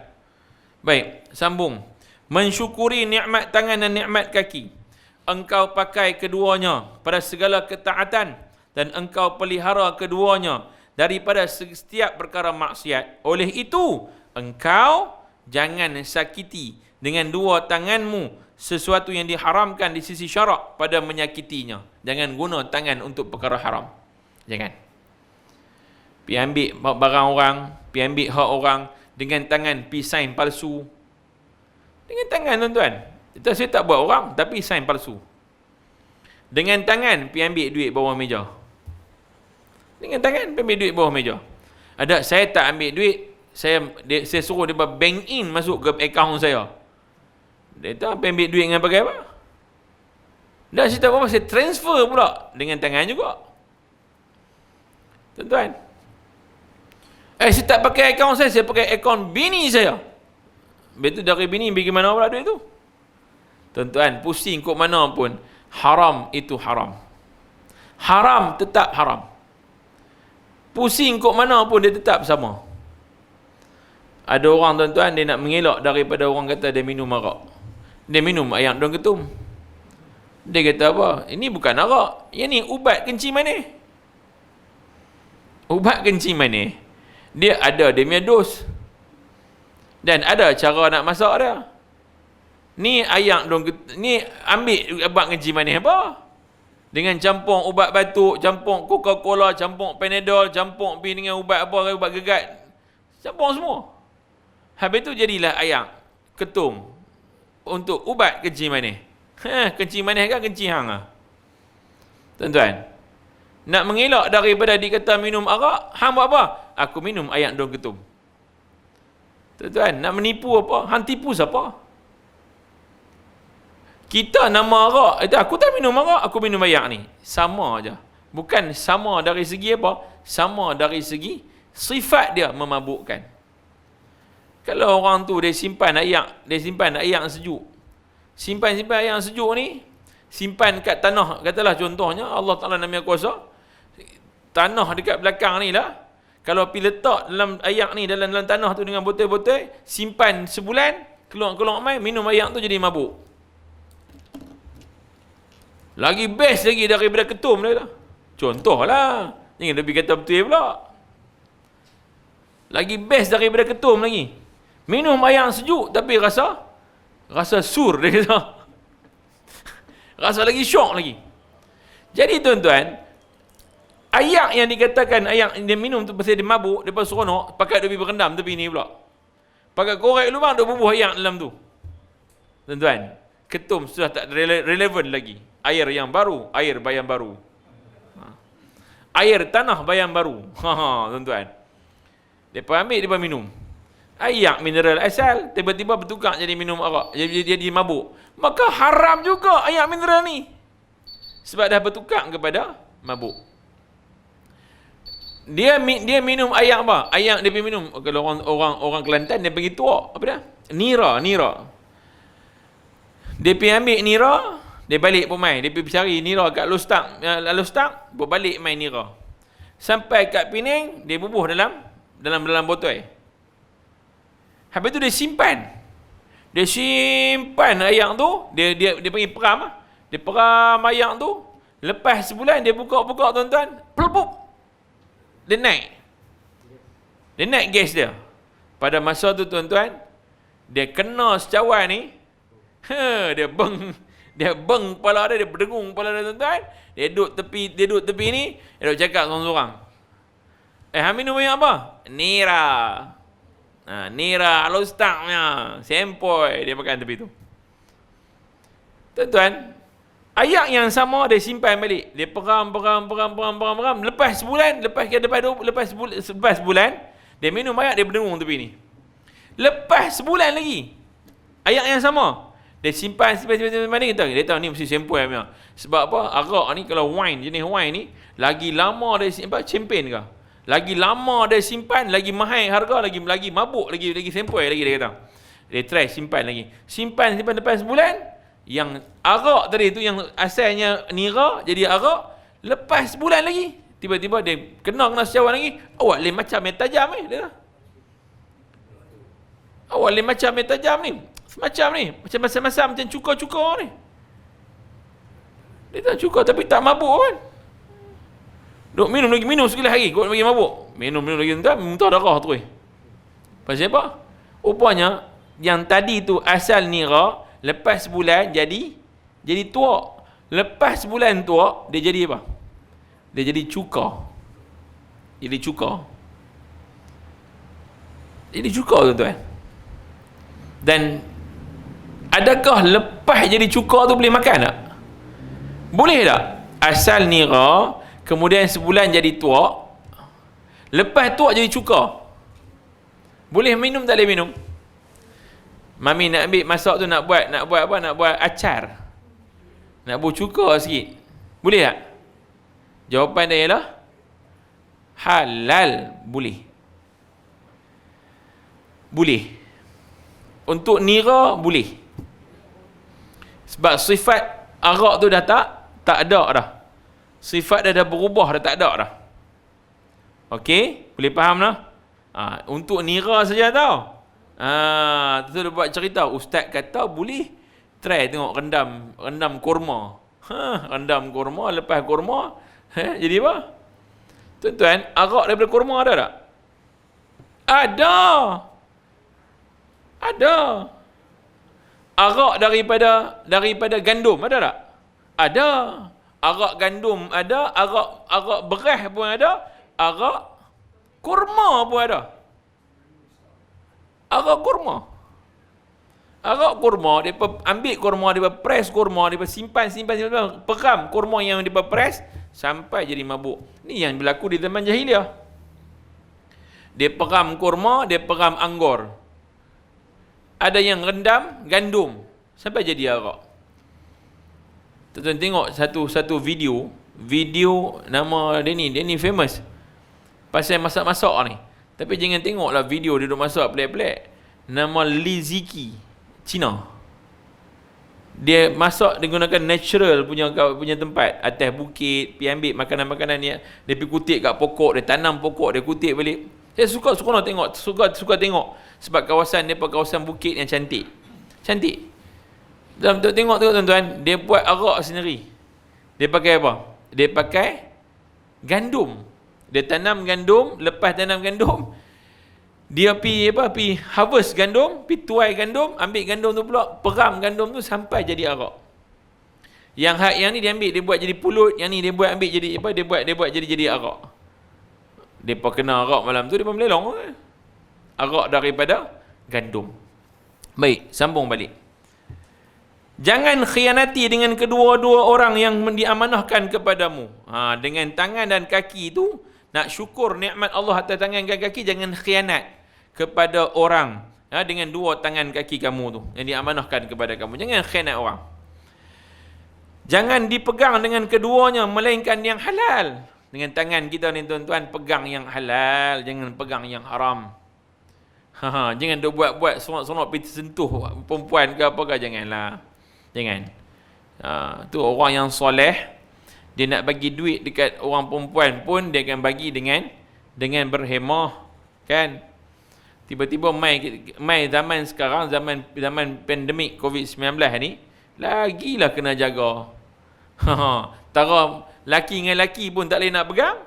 S1: Baik, sambung. Mensyukuri nikmat tangan dan nikmat kaki. Engkau pakai keduanya pada segala ketaatan dan engkau pelihara keduanya daripada setiap perkara maksiat. Oleh itu, engkau jangan sakiti dengan dua tanganmu sesuatu yang diharamkan di sisi syarak pada menyakitinya. Jangan guna tangan untuk perkara haram. Jangan. Pergi ambil barang orang, pergi ambil hak orang dengan tangan, pergi sign palsu. Dengan tangan, tuan-tuan. Saya tak buat orang, tapi sign palsu. Dengan tangan, pergi ambil duit bawah meja. Dengan tangan, pergi ambil duit bawah meja. Ada, saya tak ambil duit, saya suruh dia bank in masuk ke akaun saya. Dia tak ambil duit dengan pakai apa? Dah saya tak apa, saya transfer pula dengan tangan juga. Tuan-tuan. Saya tak pakai akaun saya pakai akaun bini saya. Betul dari bini, bagaimana pula duit tu? Tuan-tuan, pusing kok mana pun, haram itu haram. Haram tetap haram. Pusing kok mana pun dia tetap sama. Ada orang tuan-tuan, dia nak mengelak daripada orang kata dia minum arak. Dia minum air daun ketum. Dia kata apa? Ini bukan arak. Yang ni ubat kencing manis. Ubat kencing manis. Dia ada dia punya dos. Dan ada cara nak masak dia. Ni air daun ketum. Ni ambil ubat kencing manis apa? Dengan campur ubat batuk, campur Coca-Cola, campur Panadol, campur pergi dengan ubat apa, ubat gegat. Campur semua. Habis tu jadilah air ketum untuk ubat kencing manis. Kencing manis kan kencing hang ah. Tuan-tuan, nak mengelak daripada dikata minum arak, hang buat apa? Aku minum air daun ketum. Tuan-tuan, nak menipu apa? Hang tipu siapa? Kita nama arak, itu aku tak minum arak, aku minum air ni. Sama aja. Bukan sama dari segi apa? Sama dari segi sifat dia memabukkan. Kalau orang tu dia simpan air yang sejuk. Simpan air yang sejuk ni, simpan kat tanah, katalah contohnya Allah Taala nama kuasa. Tanah dekat belakang ni lah. Kalau pi letak dalam air ni dalam tanah tu dengan botol-botol, simpan sebulan, keluar mai, minum air tu jadi mabuk. Lagi best lagi daripada ketum dia lah. Contohlah. Jangan lebih kata betul pula. Lagi best daripada ketum lagi. Minum air yang sejuk tapi rasa sur dia kata. Rasa lagi syok lagi. Jadi tuan-tuan, air yang dikatakan air yang dia minum tu pasal dia mabuk, dia pasal seronok, pakai dia pergi berendam tepi ni pula. Pakai korek lubang dia bubuh air dalam tu. Tuan-tuan, ketum sudah tak relevan lagi. Air yang baru, air bayam baru. Air tanah bayam baru. Tuan-tuan. Depa ambil, depa minum. Air mineral asal tiba-tiba bertukar jadi minum arak, jadi mabuk. Maka haram juga air mineral ni. Sebab dah bertukar kepada mabuk. Dia minum air apa? Air dia minum, kalau orang Kelantan dia panggil tuak, apa dah? Nira. Dia pergi ambil nira, dia balik pun mai. Dia pergi cari nira kat Lostak, berbalik main nira. Sampai kat Penang, dia bubuh dalam botol. Habis tu dia simpan. Dia simpan air tu, dia pergi peram. Dia peram air tu. Lepas sebulan dia buka tuan-tuan, pelupup. Dia naik gas dia. Pada masa tu tuan-tuan, dia kena secawan ni, dia beng kepala dia berdengung kepala dia tuan-tuan. Dia duduk tepi ni, dia duduk cakap seorang-seorang. Hang minum air apa? Nira. Nira Lostaknya, sempoi dia pakai tepi tu. Tuan-tuan, air yang sama dia simpan balik. Dia peram. Lepas sebulan, lepas sebulan, dia minum air, dia berdengung tepi ni. Lepas sebulan lagi, air yang sama, dia simpan mana kita. Dia tahu ni mesti sempoi punya. Sebab apa? Arak ni kalau jenis wine ni, lagi lama dia simpan, champagne ke? Lagi lama dia simpan, lagi mahal harga, lagi mabuk, lagi sempoi lagi dia kata. Dia try simpan lagi. Simpan lepas sebulan, yang arak tadi tu yang asalnya nira jadi arak, lepas sebulan lagi tiba-tiba dia kena secawan lagi. Awak lain macam yang tajam ni dia. Awak lain macam yang tajam ni. Semacam ni, macam masam-masam macam cuka-cuka ni. Dia tak cuka tapi tak mabuk kan. Duk minum sekali hari, kau bagi mabuk. Minum lagi muntah darah tu. Pasal apa? Rupanya yang tadi tu asal nira, lepas sebulan jadi tuak. Lepas sebulan tuak, dia jadi apa? Dia jadi cuka. Jadi cuka tuan-tuan. Dan adakah lepas jadi cuka tu boleh makan tak? Boleh tak? Asal nira, kemudian sebulan jadi tuak, lepas tuak jadi cuka. Boleh minum tak boleh minum? Mami nak ambil masak tu nak buat apa? Nak buat acar. Nak buat cuka sikit. Boleh tak? Jawapan dia ialah halal, boleh. Boleh. Untuk nira boleh. Sebab sifat arak tu dah tak ada dah. Sifat dah berubah, dah tak ada dah. Okey, boleh faham dah? Untuk nira saja tau. Tu dia buat cerita, ustaz kata boleh try tengok rendam kurma. Rendam kurma, lepas kurma jadi apa? Tuan-tuan, arak daripada kurma ada tak? Ada. Arak daripada gandum ada tak? Ada. Arak gandum ada, arak beras pun ada, arak kurma pun ada. Arak kurma, dia ambil kurma, dia press kurma, dia simpan, peram kurma yang dia press sampai jadi mabuk. Ni yang berlaku di zaman jahiliah. Dia peram kurma, dia peram anggur. Ada yang rendam gandum sampai jadi arak. Tuan-tuan tengok satu video nama dia ni famous pasal masak-masak ni. Tapi jangan tengoklah video dia duk masak pelik-pelik. Nama Li Ziki, Cina. Dia masak dia gunakan natural punya tempat, atas bukit, pergi ambil makanan-makanan dia pergi kutip kat pokok, dia tanam pokok, dia kutip balik. Saya suka nak tengok, suka tengok sebab kawasan dia kawasan bukit yang cantik. Dalam tengok tuan-tuan, dia buat arak sendiri. Dia pakai apa? Dia pakai gandum. Dia tanam gandum, lepas tanam gandum, dia pi harvest gandum, pi tuai gandum, ambil gandum tu pula, peram gandum tu sampai jadi arak. Yang ni dia ambil, dia buat jadi pulut, yang ni dia buat ambil jadi apa? Dia buat jadi arak. Depa kena arak malam tu, depa melelong. Arak daripada gandum. Baik, sambung balik. Jangan khianati dengan kedua-dua orang yang diamanahkan kepadamu. Dengan tangan dan kaki itu, nak syukur nikmat Allah atas tangan dan kaki, jangan khianat kepada orang. Dengan dua tangan kaki kamu tu yang diamanahkan kepada kamu. Jangan khianat orang. Jangan dipegang dengan keduanya, melainkan yang halal. Dengan tangan kita ni tuan-tuan, pegang yang halal, jangan pegang yang haram. Jangan dia buat sonok-sonok pergi sentuh perempuan ke apa ke, janganlah. Jangan. Tu orang yang soleh, dia nak bagi duit dekat orang perempuan pun dia akan bagi dengan berhemah, kan? Tiba-tiba mai zaman sekarang, zaman pandemik COVID-19 ni, lagilah kena jaga. Tara laki dengan laki pun tak boleh nak pegang,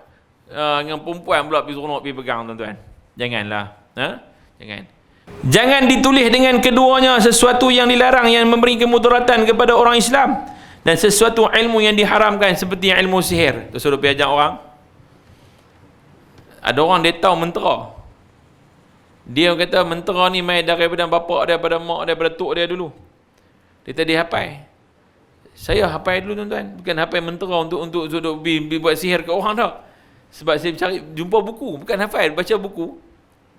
S1: dengan perempuan pula pergi seronok pergi pegang, tuan-tuan. Janganlah. Jangan. Jangan ditulis dengan keduanya sesuatu yang dilarang yang memberi kemudaratan kepada orang Islam, dan sesuatu ilmu yang diharamkan seperti ilmu sihir. Tu suruh pergi ajak orang. Ada orang dia tahu mentera. Dia kata mentera ni mai daripada bapak dia, daripada mak dia, daripada tok dia dulu. Dia tadi hafal. Saya hafal dulu tuan-tuan, bukan hafal mentera untuk buat sihir ke orang tak. Sebab saya jumpa buku, bukan hafal, baca buku.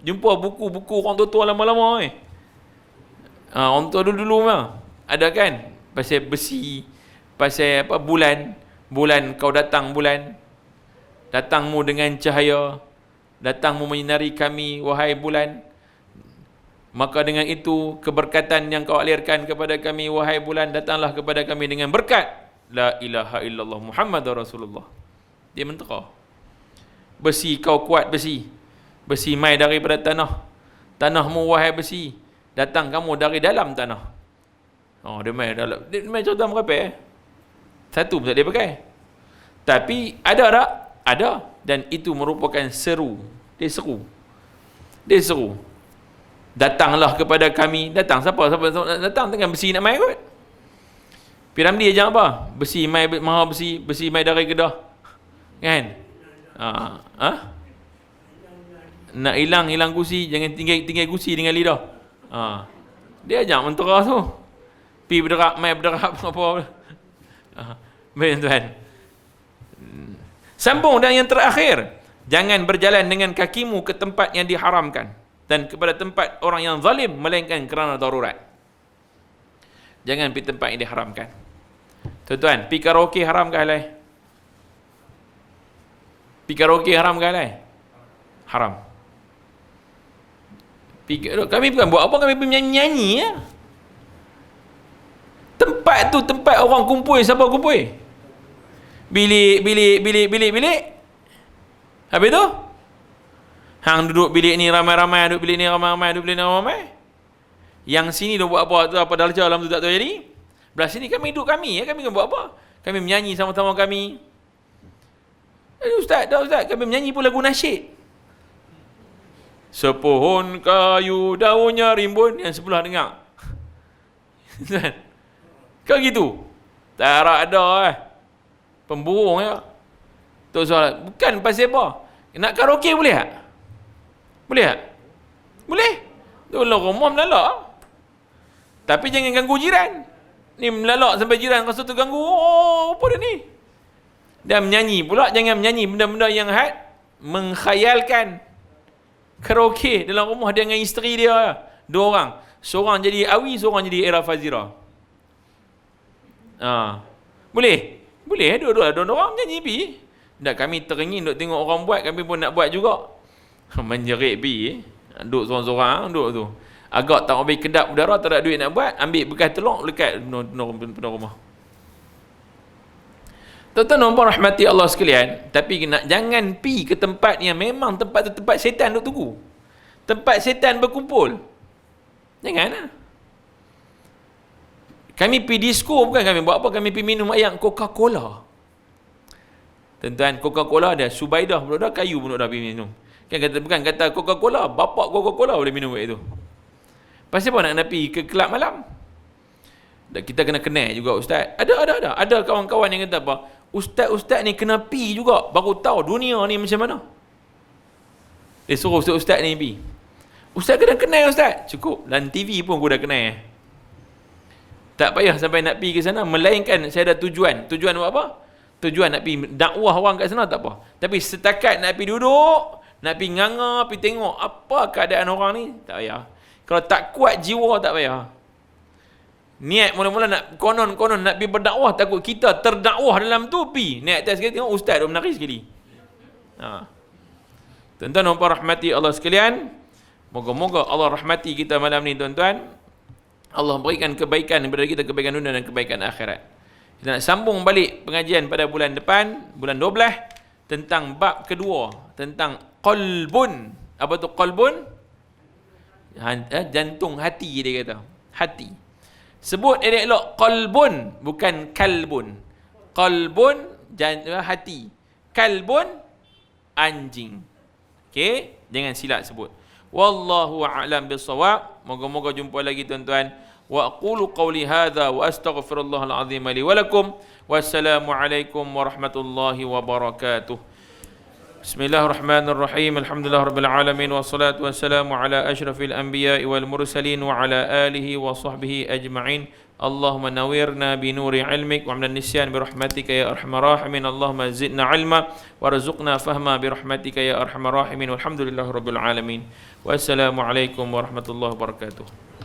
S1: Jumpa buku orang tua lama-lama orang tua dulu mah ada kan, pasal besi, pasal apa, bulan kau datang, bulan datangmu dengan cahaya, datangmu menyinari kami wahai bulan, maka dengan itu keberkatan yang kau alirkan kepada kami wahai bulan, datanglah kepada kami dengan berkat la ilaha illallah Muhammadur Rasulullah. Dia mentera. Besi kau kuat, besi mai daripada tanahmu wahai besi, datang kamu dari dalam tanah. Dia mai contoh merepek. Satu pun tak dia pakai, tapi ada tak? Ada. Dan itu merupakan seru. Dia seru, datanglah kepada kami. Datang siapa datang dengan besi nak mai kot. Piramli aja apa? Besi mai, maha besi mai dari Kedah, kan? Nak hilang kursi, jangan tinggal kursi dengan lidah. Dia ajak mentera tu. Pi berderap, mai berderap apa. Baik tuan. Sambung dan yang terakhir, jangan berjalan dengan kakimu ke tempat yang diharamkan dan kepada tempat orang yang zalim melainkan kerana darurat. Jangan pergi tempat yang diharamkan. Tuan-tuan, pi karaoke haram ke halal? Pi karaoke haram ke halal? Haram. Kami bukan buat apa, kami menyanyi ya. Tempat tu tempat orang kumpul. Siapa kumpul? Bilik. Habis tu hang duduk bilik ni ramai-ramai, duduk bilik ni ramai-ramai. Yang sini dia buat apa tu, apa darjah dalam tu tak tahu jadi. Belah sini kami duduk kami buat apa? Kami menyanyi sama-sama kami. Ustaz, kami menyanyi pun lagu nasyid. Sepohon kayu daunnya rimbun, yang sebelah dengar. Kau gitu? Tak ada pemburung ya. Tu soal. Bukan pasal apa. Nak karaoke boleh tak? Boleh tak? Boleh. Tolong rumah melalak. Tapi jangan ganggu jiran. Ni melalak sampai jiran rasa terganggu. Oh, apa dia ni? Dan menyanyi pula, jangan menyanyi benda-benda yang mengkhayalkan. Karaoke dalam rumah dia dengan isteri dia. 2 orang. Seorang jadi Awi, seorang jadi Era Fazira. Boleh? Boleh, dua-dua orang menyanyi pi. Tak, kami teringin duk tengok orang buat, kami pun nak buat juga. Menjerit pi. Duduk seorang-seorang, duduk tu. Agak tak habis kedap udara, tak ada duit nak buat, ambil bekas telur, lekat penuh rumah. Tuan-tuan puan rahmati Allah sekalian, tapi jangan pi ke tempat yang memang tempat tu tempat syaitan duk tunggu. Tempat syaitan berkumpul. Jangan. Kami pi disco bukan kami buat apa, kami pi minum air Coca-Cola. Tuan-tuan, Coca-Cola ada Subaidah pun dah, kayu pun dah pi minum. Bukan kata Coca-Cola, bapak Coca-Cola boleh minum air tu. Pasal apa nak pergi ke kelab malam? Kita kena kenal juga ustaz. Ada kawan-kawan yang kata apa? Ustaz-ustaz ni kena pi juga, baru tahu dunia ni macam mana. Dia suruh ustaz ni pi. Ustaz kena kenal ustaz. Cukup, dalam TV pun aku dah kenal. Tak payah sampai nak pi ke sana, melainkan saya ada tujuan. Tujuan buat apa? Tujuan nak pi dakwah orang kat sana tak apa. Tapi setakat nak pi duduk, nak pi nganga, pi tengok apa keadaan orang ni, tak payah. Kalau tak kuat jiwa tak payah. Niat mula-mula nak konon nak pergi berdakwah, takut kita terdakwah dalam tu pi. Naik atas sekali tengok ustaz dah menari sekali. Tuan-tuan dan puan rahmati Allah sekalian, moga-moga Allah rahmati kita malam ni tuan-tuan. Allah berikan kebaikan kepada kita, kebaikan dunia dan kebaikan akhirat. Kita nak sambung balik pengajian pada bulan depan, bulan 12, tentang bab kedua, tentang qalbun. Apa tu qalbun? Jantung, hati dia kata. Hati. Sebut elok qalbun, bukan kalbun. Qalbun, hati. Kalbun, anjing. Okey, jangan silap sebut. Wallahu a'lam bissawab. Moga-moga jumpa lagi tuan-tuan. Wa aqulu qawli hadza wa astaghfirullahal azim li wa lakum. Wassalamualaikum warahmatullahi wabarakatuh. Bismillahirrahmanirrahim. Alhamdulillahirabbil alamin wassalatu wassalamu ala asyrafil anbiya'i wal mursalin wa ala alihi wa sahbihi ajma'in. Allahumma nawwirna bi nuri ilmik wa minan nisyan bi rahmatika ya arhamar rahimin. Allahumma zidna ilma warzuqna fahma bi rahmatika ya arhamar rahimin. Walhamdulillahirabbil alamin. Wassalamu alaikum warahmatullahi wabarakatuh.